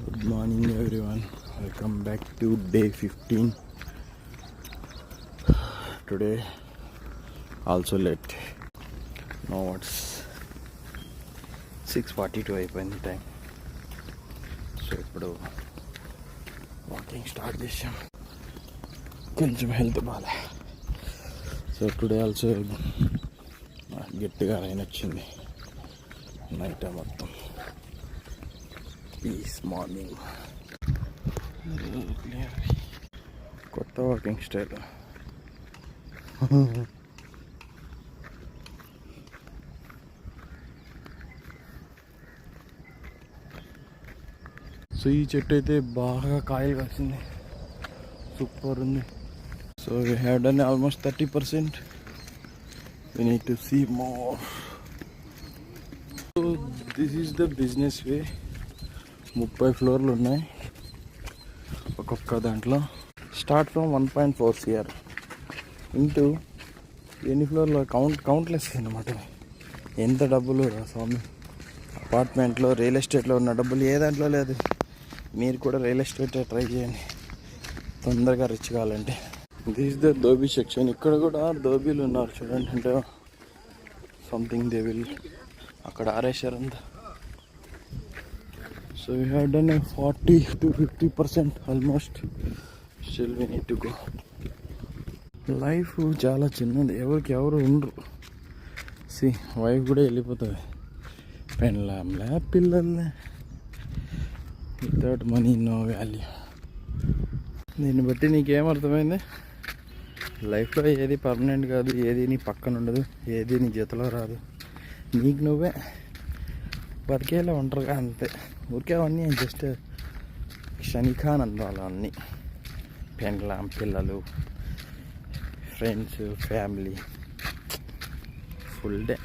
Good morning everyone. Welcome back to day 15. Today also late. Now it's 6:42 అయిపోయింది time. So ఇప్పుడు walking start చేసాం. కొంచెం health బాగా. So today also గట్టిగా rain వచ్చింది నైట్ మొత్తం. ఈస్ మార్నింగ్ కొత్త వాకింగ్ స్టైల్. సో ఈ చెట్టు అయితే బాగా కాయలు కాసింది, సూపర్ ఉంది. So we have done almost 30%. We need to see more. So this is the business way. 30 ఫ్లోర్లు ఉన్నాయి ఒక్కొక్క దాంట్లో. స్టార్ట్ ఫ్రమ్ 1.4 CR ఇంటూ ఎన్ని ఫ్లోర్లో కౌంట్లెస్ అనమాట. ఎంత డబ్బులు రా స్వామి. అపార్ట్మెంట్లో రియల్ ఎస్టేట్లో ఉన్న డబ్బులు ఏ దాంట్లో లేదు. మీరు కూడా రియల్ ఎస్టేట్ ట్రై చేయండి తొందరగా రిచ్ కావాలంటే. This the dhobi section. ఇక్కడ కూడా దోబీలు ఉన్నారు చూడండి. అంటే సంథింగ్ దే విల్ అక్కడ ఆరేశారంతా. So we have done 40 to 50% almost. Still we need to go. Life చాలా చిన్నది, ఎవరు ఉండరు. సి వైఫ్ కూడా వెళ్ళిపోతుంది, పెళ్ళాంలే పిల్లలే, వితౌట్ మనీ నో వాల్యూ. దీన్ని బట్టి నీకేమర్థమైంది? లైఫ్లో ఏది పర్మనెంట్ కాదు, ఏది నీ పక్కన ఉండదు, ఏది నీ చేతిలో రాదు. నీకు నువ్వే బతికేలా ఉంటారుగా, అంతే. ఊరికే అవన్నీ జస్ట్ క్షణికానందాలు అన్నీ. పెళ్ళాం, పిల్లలు, ఫ్రెండ్స్, ఫ్యామిలీ, ఫుల్ డే.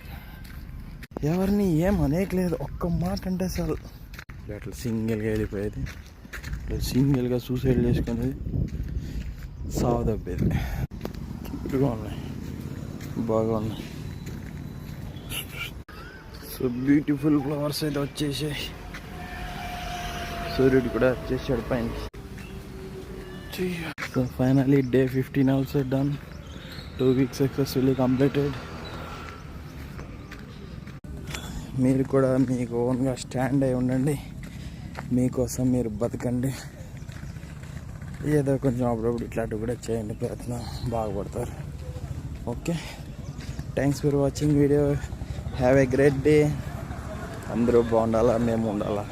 ఎవరిని ఏం అనేకలేదు. ఒక్క మాట అంటే చాలు అట్లా సింగిల్గా వెళ్ళిపోయేది, అట్లా సింగిల్గా సూసైడ్ చేసుకునేది, సావు తప్పేది. క్యూట్గా ఉన్నాయి, బాగా ఉన్నాయి. సో బ్యూటిఫుల్ ఫ్లవర్స్ అయితే వచ్చేసాయి. సూర్యుడు కూడా వచ్చేసాడు పైన. So finally day 15 also done. 2 weeks successfully completed. మీరు కూడా మీకు ఓన్గా స్టాండ్ అయి ఉండండి. మీకోసం మీరు బతకండి. ఏదో కొంచెం అప్పుడప్పుడు ఇట్లాంటివి కూడా చేయండి ప్రయత్నం, బాగుపడతారు. Okay, thanks for watching video. Have a great day. అందరూ బాగుండాలా, మేము ఉండాలా.